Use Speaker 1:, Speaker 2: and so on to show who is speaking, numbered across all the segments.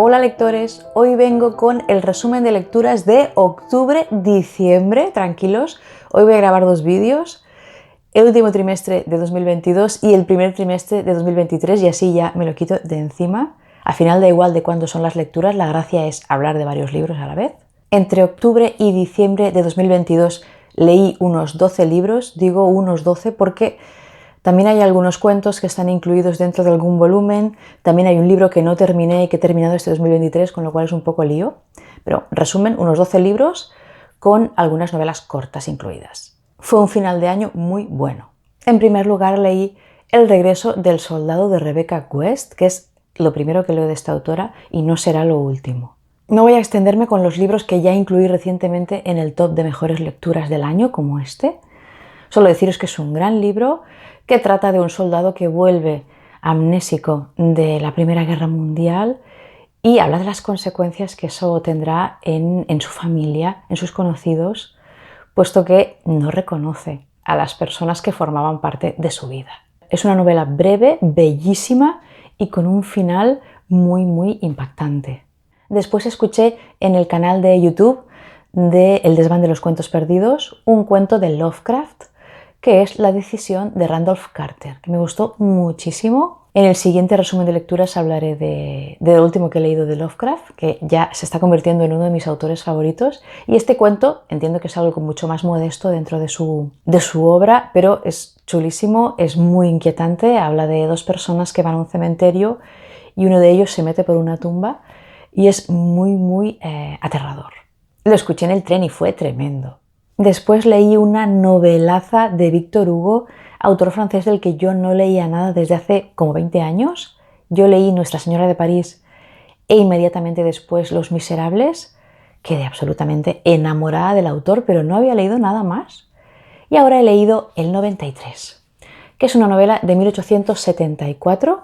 Speaker 1: Hola lectores, hoy vengo con el resumen de lecturas de octubre-diciembre, tranquilos. Hoy voy a grabar dos vídeos, el último trimestre de 2022 y el primer trimestre de 2023 y así ya me lo quito de encima. Al final da igual de cuándo son las lecturas, la gracia es hablar de varios libros a la vez. Entre octubre y diciembre de 2022 leí unos 12 libros, digo unos 12 porque también hay algunos cuentos que están incluidos dentro de algún volumen, también hay un libro que no terminé y que he terminado este 2023, con lo cual es un poco lío. Pero resumen, unos 12 libros con algunas novelas cortas incluidas. Fue un final de año muy bueno. En primer lugar leí El regreso del soldado de Rebecca West, que es lo primero que leo de esta autora y no será lo último. No voy a extenderme con los libros que ya incluí recientemente en el top de mejores lecturas del año, como este. Solo deciros que es un gran libro que trata de un soldado que vuelve amnésico de la Primera Guerra Mundial y habla de las consecuencias que eso tendrá en su familia, en sus conocidos, puesto que no reconoce a las personas que formaban parte de su vida. Es una novela breve, bellísima y con un final muy impactante. Después escuché en el canal de YouTube de El desván de los cuentos perdidos un cuento de Lovecraft, que es La decisión de Randolph Carter, que me gustó muchísimo. En el siguiente resumen de lecturas hablaré de lo último que he leído de Lovecraft, que ya se está convirtiendo en uno de mis autores favoritos. Y este cuento entiendo que es algo mucho más modesto dentro de su obra, pero es chulísimo, es muy inquietante. Habla de dos personas que van a un cementerio y uno de ellos se mete por una tumba y es muy aterrador. Lo escuché en el tren y fue tremendo. Después leí una novelaza de Victor Hugo, autor francés del que yo no leía nada desde hace como 20 años. Yo leí Nuestra Señora de París e inmediatamente después Los Miserables. Quedé absolutamente enamorada del autor, pero no había leído nada más. Y ahora he leído El 93, que es una novela de 1874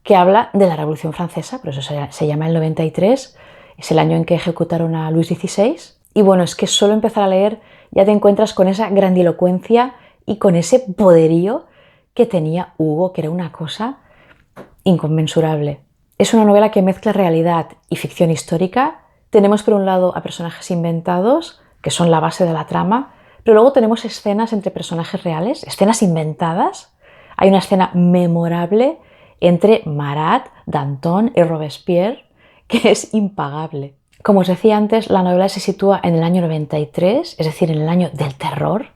Speaker 1: que habla de la Revolución Francesa, por eso se llama El 93, es el año en que ejecutaron a Luis XVI. Y bueno, es que solo empezar a leer ya te encuentras con esa grandilocuencia y con ese poderío que tenía Hugo, que era una cosa inconmensurable. Es una novela que mezcla realidad y ficción histórica. Tenemos por un lado a personajes inventados, que son la base de la trama, pero luego tenemos escenas entre personajes reales, escenas inventadas. Hay una escena memorable entre Marat, Danton y Robespierre, que es impagable. Como os decía antes, la novela se sitúa en el año 93, es decir, en el año del terror,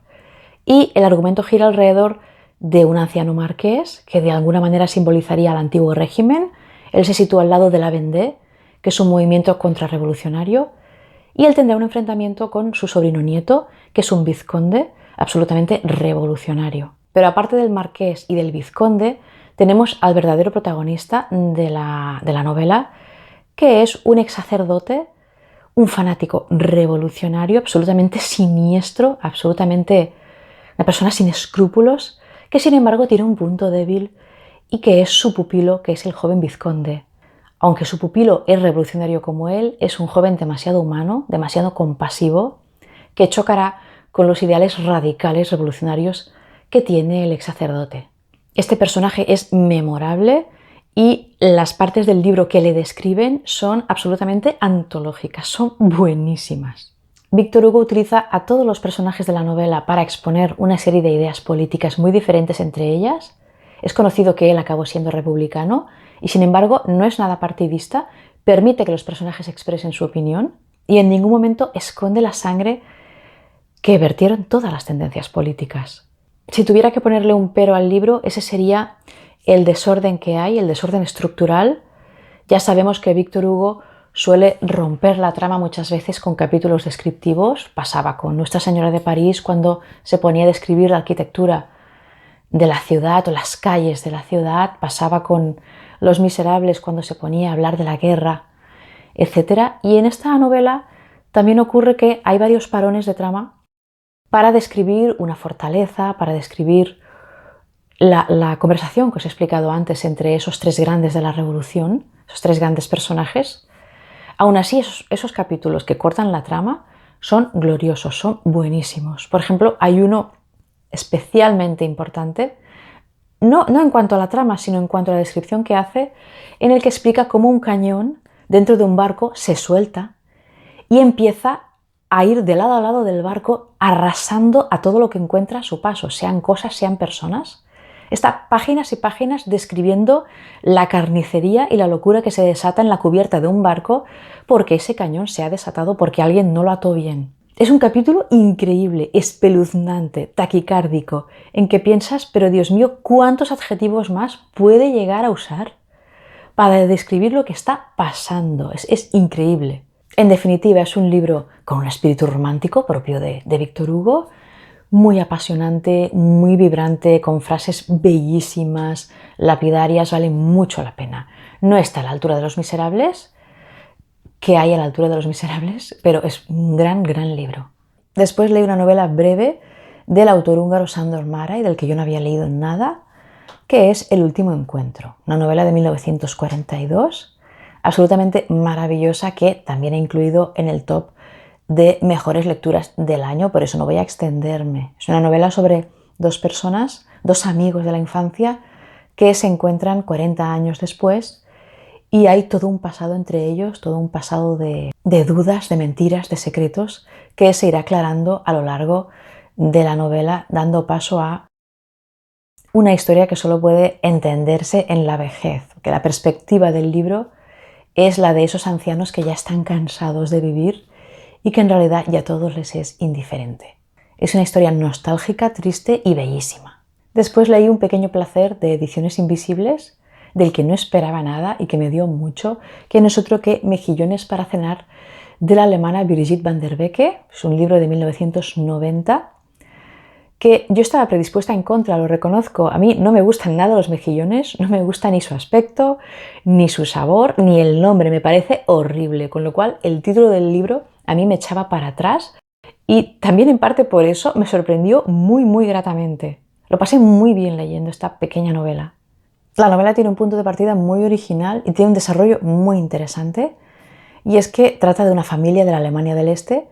Speaker 1: y el argumento gira alrededor de un anciano marqués que de alguna manera simbolizaría al antiguo régimen. Él se sitúa al lado de la Vendée, que es un movimiento contrarrevolucionario, y él tendrá un enfrentamiento con su sobrino nieto, que es un vizconde absolutamente revolucionario. Pero aparte del marqués y del vizconde, tenemos al verdadero protagonista de la novela, que es un ex sacerdote, un fanático revolucionario, absolutamente siniestro, absolutamente una persona sin escrúpulos, que sin embargo tiene un punto débil y que es su pupilo, que es el joven vizconde. Aunque su pupilo es revolucionario como él, es un joven demasiado humano, demasiado compasivo, que chocará con los ideales radicales revolucionarios que tiene el ex sacerdote. Este personaje es memorable y las partes del libro que le describen son absolutamente antológicas, son buenísimas. Victor Hugo utiliza a todos los personajes de la novela para exponer una serie de ideas políticas muy diferentes entre ellas. Es conocido que él acabó siendo republicano y sin embargo no es nada partidista, permite que los personajes expresen su opinión y en ningún momento esconde la sangre que vertieron todas las tendencias políticas. Si tuviera que ponerle un pero al libro, ese sería el desorden que hay, el desorden estructural. Ya sabemos que Victor Hugo suele romper la trama muchas veces con capítulos descriptivos. Pasaba con Nuestra Señora de París cuando se ponía a describir la arquitectura de la ciudad o las calles de la ciudad. Pasaba con Los Miserables cuando se ponía a hablar de la guerra, etc. Y en esta novela también ocurre que hay varios parones de trama para describir una fortaleza, para describir la conversación que os he explicado antes entre esos tres grandes de la revolución, esos tres grandes personajes. Aún así, esos capítulos que cortan la trama son gloriosos, son buenísimos. Por ejemplo, hay uno especialmente importante, no en cuanto a la trama, sino en cuanto a la descripción que hace, en el que explica cómo un cañón dentro de un barco, se suelta y empieza a ir de lado a lado del barco arrasando a todo lo que encuentra a su paso, sean cosas, sean personas. Está páginas y páginas describiendo la carnicería y la locura que se desata en la cubierta de un barco porque ese cañón se ha desatado porque alguien no lo ató bien. Es un capítulo increíble, espeluznante, taquicárdico, en que piensas, pero Dios mío, ¿cuántos adjetivos más puede llegar a usar para describir lo que está pasando? Es increíble. En definitiva, es un libro con un espíritu romántico propio de Víctor Hugo, muy apasionante, muy vibrante, con frases bellísimas, lapidarias, vale mucho la pena. No está a la altura de Los Miserables, que hay a la altura de Los Miserables, pero es un gran, gran libro. Después leí una novela breve del autor húngaro Sándor Márai, del que yo no había leído nada, que es El último encuentro, una novela de 1942, absolutamente maravillosa, que también he incluido en el top de mejores lecturas del año, por eso no voy a extenderme. Es una novela sobre dos personas, dos amigos de la infancia, que se encuentran 40 años después y hay todo un pasado entre ellos, todo un pasado de dudas, de mentiras, de secretos, que se irá aclarando a lo largo de la novela, dando paso a una historia que solo puede entenderse en la vejez, que la perspectiva del libro es la de esos ancianos que ya están cansados de vivir y que en realidad ya a todos les es indiferente. Es una historia nostálgica, triste y bellísima. Después leí Un pequeño placer de Ediciones Invisibles, del que no esperaba nada y que me dio mucho, que no es otro que Mejillones para cenar, de la alemana Brigitte van der Becke. Es un libro de 1990 que yo estaba predispuesta en contra, lo reconozco. A mí no me gustan nada los mejillones, no me gusta ni su aspecto, ni su sabor, ni el nombre, me parece horrible, con lo cual el título del libro a mí me echaba para atrás y también en parte por eso me sorprendió muy, muy gratamente. Lo pasé muy bien leyendo esta pequeña novela. La novela tiene un punto de partida muy original y tiene un desarrollo muy interesante, y es que trata de una familia de la Alemania del Este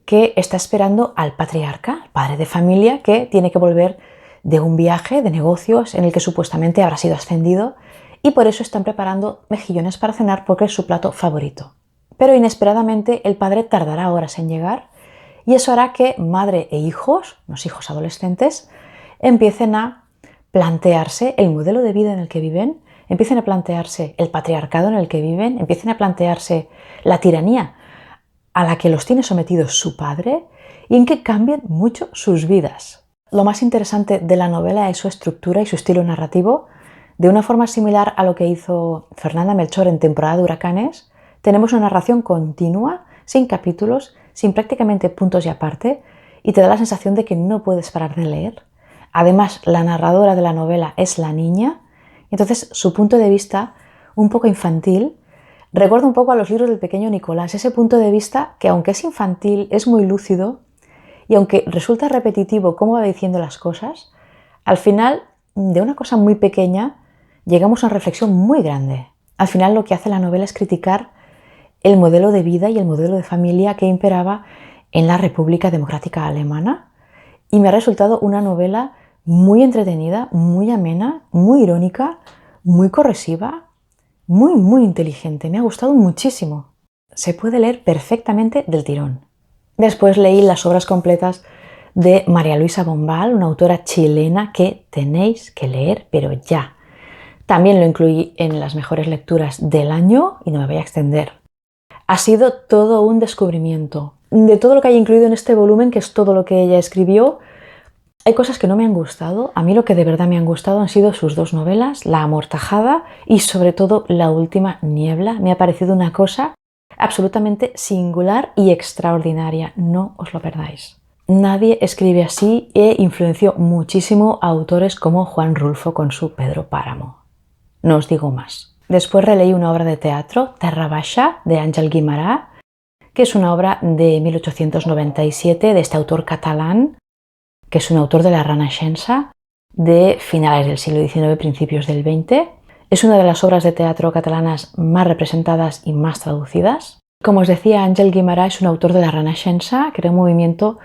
Speaker 1: que está esperando al patriarca, el padre de familia, que tiene que volver de un viaje de negocios en el que supuestamente habrá sido ascendido, y por eso están preparando mejillones para cenar porque es su plato favorito. Pero inesperadamente el padre tardará horas en llegar y eso hará que madre e hijos, los hijos adolescentes, empiecen a plantearse el modelo de vida en el que viven, empiecen a plantearse el patriarcado en el que viven, empiecen a plantearse la tiranía a la que los tiene sometidos su padre y en que cambien mucho sus vidas. Lo más interesante de la novela es su estructura y su estilo narrativo. De una forma similar a lo que hizo Fernanda Melchor en Temporada de Huracanes, tenemos una narración continua, sin capítulos, sin prácticamente puntos y aparte, y te da la sensación de que no puedes parar de leer. Además, la narradora de la novela es la niña, entonces su punto de vista, un poco infantil, recuerda un poco a los libros del pequeño Nicolás, ese punto de vista que aunque es infantil, es muy lúcido y aunque resulta repetitivo cómo va diciendo las cosas, al final de una cosa muy pequeña llegamos a una reflexión muy grande. Al final lo que hace la novela es criticar el modelo de vida y el modelo de familia que imperaba en la República Democrática Alemana, y me ha resultado una novela muy entretenida, muy amena, muy irónica, muy corrosiva, muy, muy inteligente. Me ha gustado muchísimo. Se puede leer perfectamente del tirón. Después leí las obras completas de María Luisa Bombal, una autora chilena que tenéis que leer, pero ya. También lo incluí en las mejores lecturas del año y no me voy a extender. Ha sido todo un descubrimiento. De todo lo que hay incluido en este volumen, que es todo lo que ella escribió, hay cosas que no me han gustado. A mí lo que de verdad me han gustado han sido sus dos novelas, La amortajada y sobre todo la última, Niebla. Me ha parecido una cosa absolutamente singular y extraordinaria. No os lo perdáis. Nadie escribe así e influenció muchísimo a autores como Juan Rulfo con su Pedro Páramo. No os digo más. Después releí una obra de teatro, Terra Baixa, de Àngel Guimarà, que es una obra de 1897 de este autor catalán, que es un autor de la Renaixença, de finales del siglo XIX, principios del XX. Es una de las obras de teatro catalanas más representadas y más traducidas. Como os decía, Àngel Guimarà es un autor de la Renaixença, que era un movimiento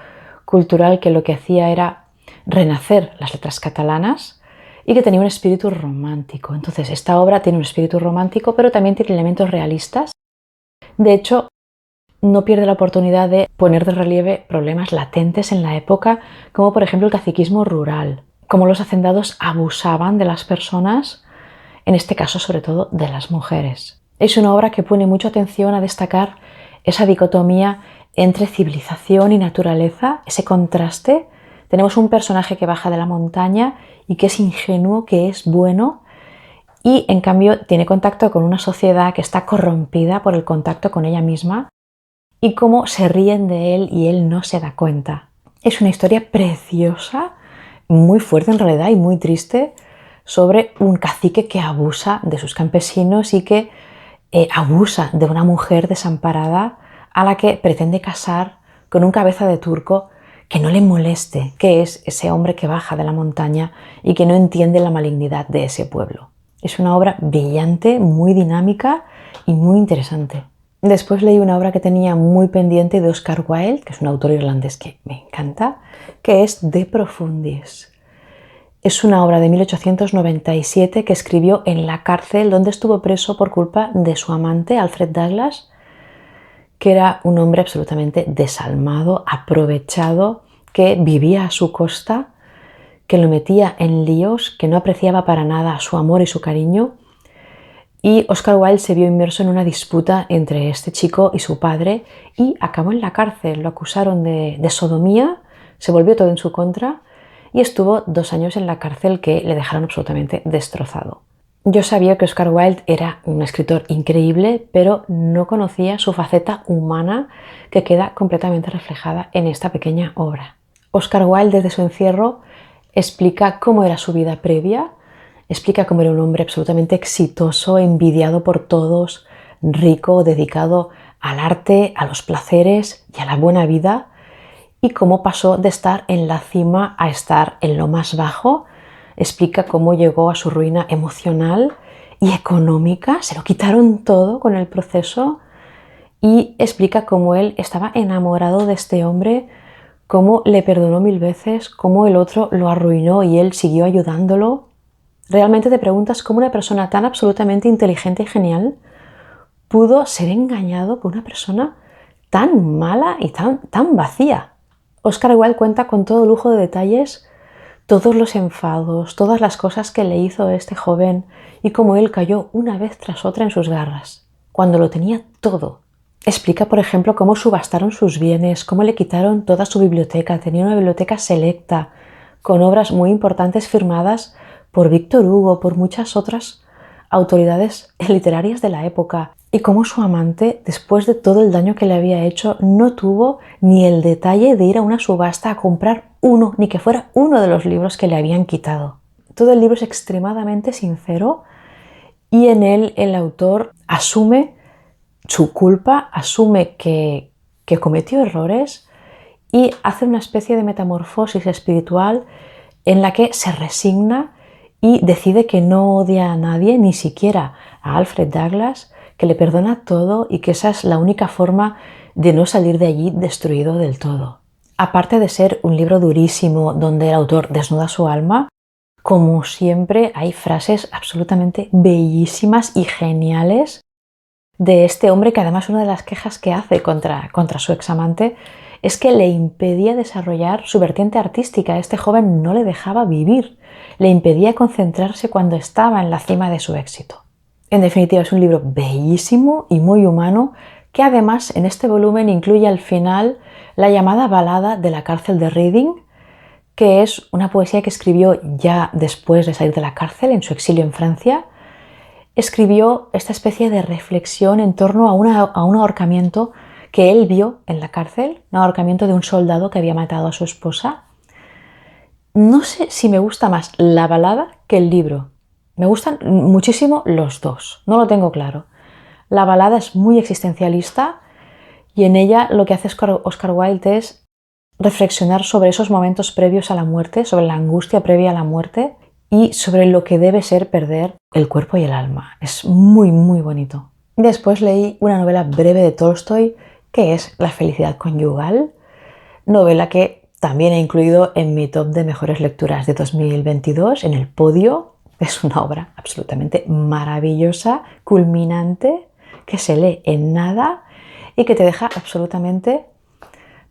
Speaker 1: cultural que lo que hacía era renacer las letras catalanas y que tenía un espíritu romántico. Entonces, esta obra tiene un espíritu romántico, pero también tiene elementos realistas. De hecho, no pierde la oportunidad de poner de relieve problemas latentes en la época, como por ejemplo el caciquismo rural, cómo los hacendados abusaban de las personas, en este caso sobre todo de las mujeres. Es una obra que pone mucha atención a destacar esa dicotomía entre civilización y naturaleza, ese contraste. Tenemos un personaje que baja de la montaña y que es ingenuo, que es bueno, y en cambio tiene contacto con una sociedad que está corrompida por el contacto con ella misma, y cómo se ríen de él y él no se da cuenta. Es una historia preciosa, muy fuerte en realidad y muy triste, sobre un cacique que abusa de sus campesinos y que abusa de una mujer desamparada a la que pretende casar con un cabeza de turco que no le moleste, que es ese hombre que baja de la montaña y que no entiende la malignidad de ese pueblo. Es una obra brillante, muy dinámica y muy interesante. Después leí una obra que tenía muy pendiente de Oscar Wilde, que es un autor irlandés que me encanta, que es De Profundis. Es una obra de 1897 que escribió en la cárcel donde estuvo preso por culpa de su amante, Alfred Douglas, que era un hombre absolutamente desalmado, aprovechado, que vivía a su costa, que lo metía en líos, que no apreciaba para nada su amor y su cariño. Y Oscar Wilde se vio inmerso en una disputa entre este chico y su padre y acabó en la cárcel. Lo acusaron de sodomía, se volvió todo en su contra y estuvo 2 años en la cárcel que le dejaron absolutamente destrozado. Yo sabía que Oscar Wilde era un escritor increíble, pero no conocía su faceta humana que queda completamente reflejada en esta pequeña obra. Oscar Wilde, desde su encierro, explica cómo era su vida previa. Explica cómo era un hombre absolutamente exitoso, envidiado por todos, rico, dedicado al arte, a los placeres y a la buena vida, y cómo pasó de estar en la cima a estar en lo más bajo. Explica cómo llegó a su ruina emocional y económica, se lo quitaron todo con el proceso, y explica cómo él estaba enamorado de este hombre, cómo le perdonó 1000 veces, cómo el otro lo arruinó y él siguió ayudándolo. Realmente te preguntas cómo una persona tan absolutamente inteligente y genial pudo ser engañado por una persona tan mala y tan vacía. Oscar Wilde cuenta con todo lujo de detalles todos los enfados, todas las cosas que le hizo este joven y cómo él cayó una vez tras otra en sus garras, cuando lo tenía todo. Explica, por ejemplo, cómo subastaron sus bienes, cómo le quitaron toda su biblioteca. Tenía una biblioteca selecta, con obras muy importantes firmadas por Víctor Hugo, por muchas otras autoridades literarias de la época, y cómo su amante, después de todo el daño que le había hecho, no tuvo ni el detalle de ir a una subasta a comprar uno, ni que fuera uno de los libros que le habían quitado. Todo el libro es extremadamente sincero y en él el autor asume su culpa, asume que cometió errores y hace una especie de metamorfosis espiritual en la que se resigna y decide que no odia a nadie, ni siquiera a Alfred Douglas, que le perdona todo y que esa es la única forma de no salir de allí destruido del todo. Aparte de ser un libro durísimo donde el autor desnuda su alma, como siempre hay frases absolutamente bellísimas y geniales de este hombre, que además una de las quejas que hace contra su examante es que le impedía desarrollar su vertiente artística. Este joven no le dejaba vivir, le impedía concentrarse cuando estaba en la cima de su éxito. En definitiva, es un libro bellísimo y muy humano, que además en este volumen incluye al final la llamada balada de la cárcel de Reading, que es una poesía que escribió ya después de salir de la cárcel, en su exilio en Francia. Escribió esta especie de reflexión en torno a un ahorcamiento que él vio en la cárcel, un ahorcamiento de un soldado que había matado a su esposa. No sé si me gusta más la balada que el libro. Me gustan muchísimo los dos, no lo tengo claro. La balada es muy existencialista y en ella lo que hace Oscar Wilde es reflexionar sobre esos momentos previos a la muerte, sobre la angustia previa a la muerte y sobre lo que debe ser perder el cuerpo y el alma. Es muy, muy bonito. Después leí una novela breve de Tolstoy, que es La felicidad conyugal, novela que también he incluido en mi top de mejores lecturas de 2022, en el podio. Es una obra absolutamente maravillosa, culminante, que se lee en nada y que te deja absolutamente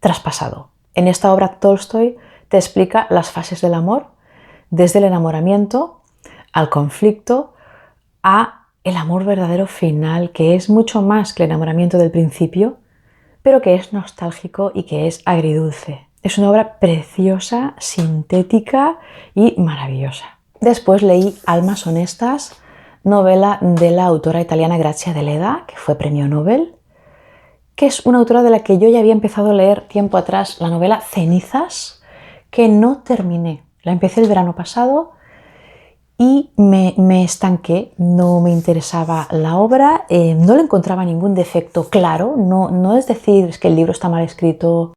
Speaker 1: traspasado. En esta obra Tolstoy te explica las fases del amor, desde el enamoramiento al conflicto a el amor verdadero final, que es mucho más que el enamoramiento del principio, pero que es nostálgico y que es agridulce. Es una obra preciosa, sintética y maravillosa. Después leí Almas honestas, novela de la autora italiana Grazia Deledda, que fue premio Nobel, que es una autora de la que yo ya había empezado a leer tiempo atrás la novela Cenizas, que no terminé. La empecé el verano pasado y me estanqué, no me interesaba la obra, no le encontraba ningún defecto claro, no es decir es que el libro está mal escrito.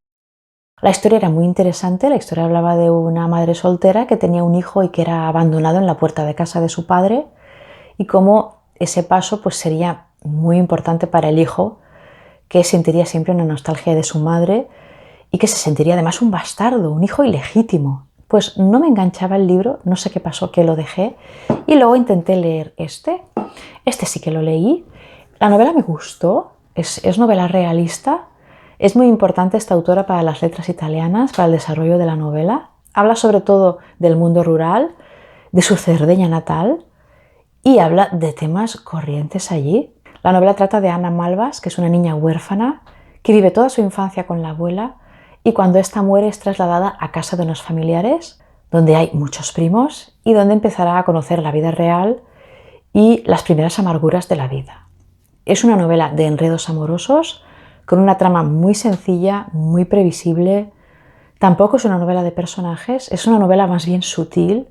Speaker 1: La historia era muy interesante, la historia hablaba de una madre soltera que tenía un hijo y que era abandonado en la puerta de casa de su padre y cómo ese paso pues, sería muy importante para el hijo, que sentiría siempre una nostalgia de su madre y que se sentiría además un bastardo, un hijo ilegítimo. Pues no me enganchaba el libro, no sé qué pasó, que lo dejé y luego intenté leer este sí que lo leí. La novela me gustó, es novela realista, es muy importante esta autora para las letras italianas, para el desarrollo de la novela. Habla sobre todo del mundo rural, de su Cerdeña natal y habla de temas corrientes allí. La novela trata de Ana Malvas, que es una niña huérfana que vive toda su infancia con la abuela y cuando ésta muere es trasladada a casa de unos familiares donde hay muchos primos y donde empezará a conocer la vida real y las primeras amarguras de la vida. Es una novela de enredos amorosos con una trama muy sencilla, muy previsible. Tampoco es una novela de personajes, es una novela más bien sutil,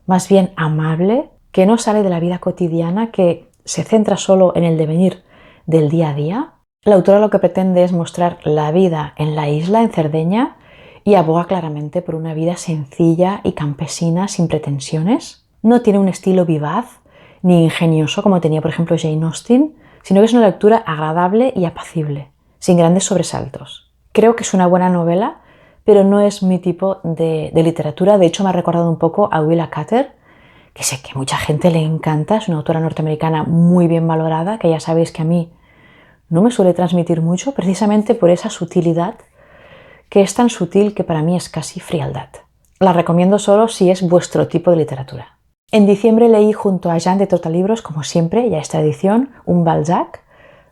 Speaker 1: más bien amable, que no sale de la vida cotidiana, que se centra solo en el devenir del día a día. La autora lo que pretende es mostrar la vida en la isla, en Cerdeña, y aboga claramente por una vida sencilla y campesina, sin pretensiones. No tiene un estilo vivaz ni ingenioso como tenía, por ejemplo, Jane Austen, sino que es una lectura agradable y apacible, sin grandes sobresaltos. Creo que es una buena novela, pero no es mi tipo de literatura. De hecho, me ha recordado un poco a Willa Cather, que sé que mucha gente le encanta, es una autora norteamericana muy bien valorada, que ya sabéis que a mí no me suele transmitir mucho, precisamente por esa sutilidad, que es tan sutil que para mí es casi frialdad. La recomiendo solo si es vuestro tipo de literatura. En diciembre leí junto a Jean de Trotalibros, como siempre, ya esta edición, un Balzac.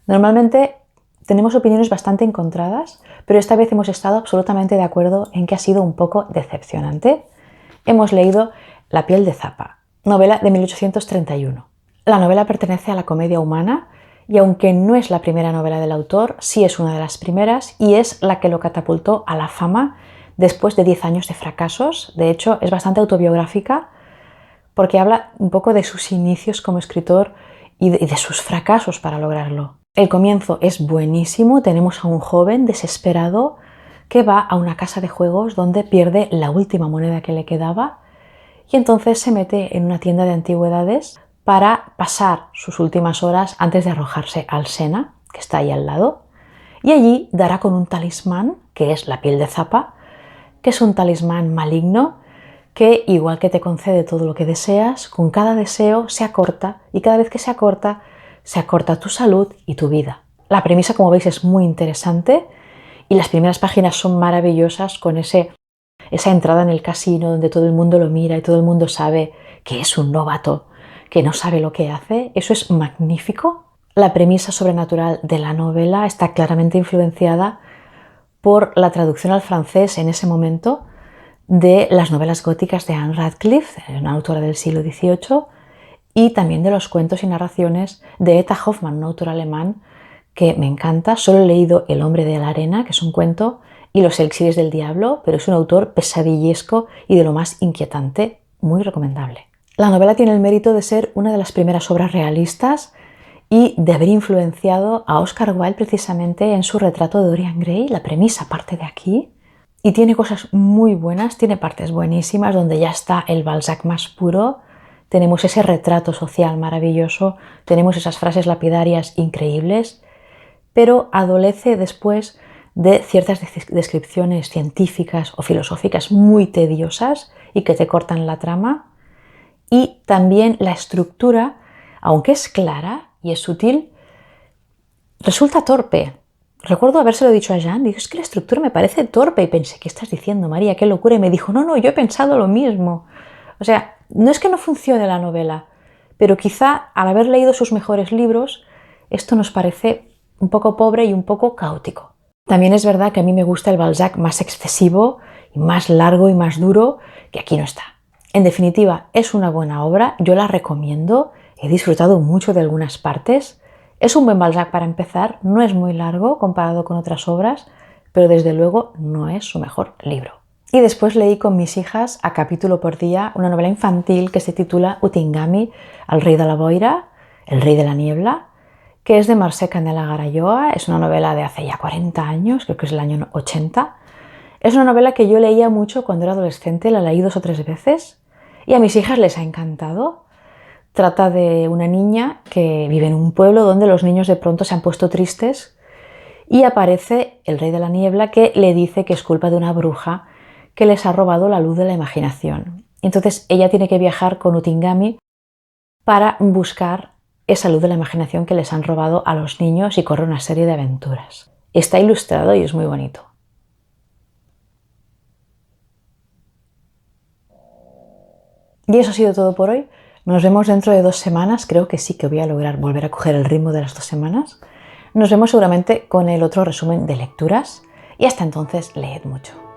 Speaker 1: Normalmente tenemos opiniones bastante encontradas, pero esta vez hemos estado absolutamente de acuerdo en que ha sido un poco decepcionante. Hemos leído La piel de Zapa, novela de 1831. La novela pertenece a la comedia humana y aunque no es la primera novela del autor, sí es una de las primeras y es la que lo catapultó a la fama después de 10 años de fracasos. De hecho, es bastante autobiográfica porque habla un poco de sus inicios como escritor y de sus fracasos para lograrlo. El comienzo es buenísimo, tenemos a un joven desesperado que va a una casa de juegos donde pierde la última moneda que le quedaba y entonces se mete en una tienda de antigüedades para pasar sus últimas horas antes de arrojarse al Sena, que está ahí al lado, y allí dará con un talismán, que es la piel de Zapa, que es un talismán maligno que, igual que te concede todo lo que deseas, con cada deseo se acorta y cada vez que se acorta tu salud y tu vida. La premisa, como veis, es muy interesante y las primeras páginas son maravillosas con esa entrada en el casino donde todo el mundo lo mira y todo el mundo sabe que es un novato, que no sabe lo que hace. Eso es magnífico. La premisa sobrenatural de la novela está claramente influenciada por la traducción al francés en ese momento de las novelas góticas de Anne Radcliffe, una autora del siglo XVIII, y también de los cuentos y narraciones de Etta Hoffmann, un autor alemán que me encanta. Solo he leído El hombre de la arena, que es un cuento, y Los elixires del diablo, pero es un autor pesadillesco y de lo más inquietante, muy recomendable. La novela tiene el mérito de ser una de las primeras obras realistas y de haber influenciado a Oscar Wilde precisamente en su retrato de Dorian Gray. La premisa parte de aquí y tiene cosas muy buenas, tiene partes buenísimas donde ya está el Balzac más puro. Tenemos ese retrato social maravilloso, tenemos esas frases lapidarias increíbles, pero adolece después de ciertas descripciones científicas o filosóficas muy tediosas y que te cortan la trama. Y también la estructura, aunque es clara y es sutil, resulta torpe. Recuerdo habérselo dicho a Jean, digo, es que la estructura me parece torpe y pensé, ¿qué estás diciendo, María? ¡Qué locura! Y me dijo, no, yo he pensado lo mismo. O sea, no es que no funcione la novela, pero quizá al haber leído sus mejores libros, esto nos parece un poco pobre y un poco caótico. También es verdad que a mí me gusta el Balzac más excesivo y más largo y más duro, que aquí no está. En definitiva, es una buena obra, yo la recomiendo, he disfrutado mucho de algunas partes. Es un buen Balzac para empezar, no es muy largo comparado con otras obras, pero desde luego no es su mejor libro. Y después leí con mis hijas a capítulo por día una novela infantil que se titula Utingami, el rei de la boira, el rey de la niebla, que es de Mercè Candela Garalloa, es una novela de hace ya 40 años, creo que es el año 80. Es una novela que yo leía mucho cuando era adolescente, la leí 2 o 3 veces y a mis hijas les ha encantado. Trata de una niña que vive en un pueblo donde los niños de pronto se han puesto tristes y aparece el rey de la niebla que le dice que es culpa de una bruja que les ha robado la luz de la imaginación. Entonces ella tiene que viajar con Utingami para buscar esa luz de la imaginación que les han robado a los niños y corre una serie de aventuras. Está ilustrado y es muy bonito. Y eso ha sido todo por hoy. Nos vemos dentro de 2 semanas. Creo que sí que voy a lograr volver a coger el ritmo de las 2 semanas. Nos vemos seguramente con el otro resumen de lecturas. Y hasta entonces, leed mucho.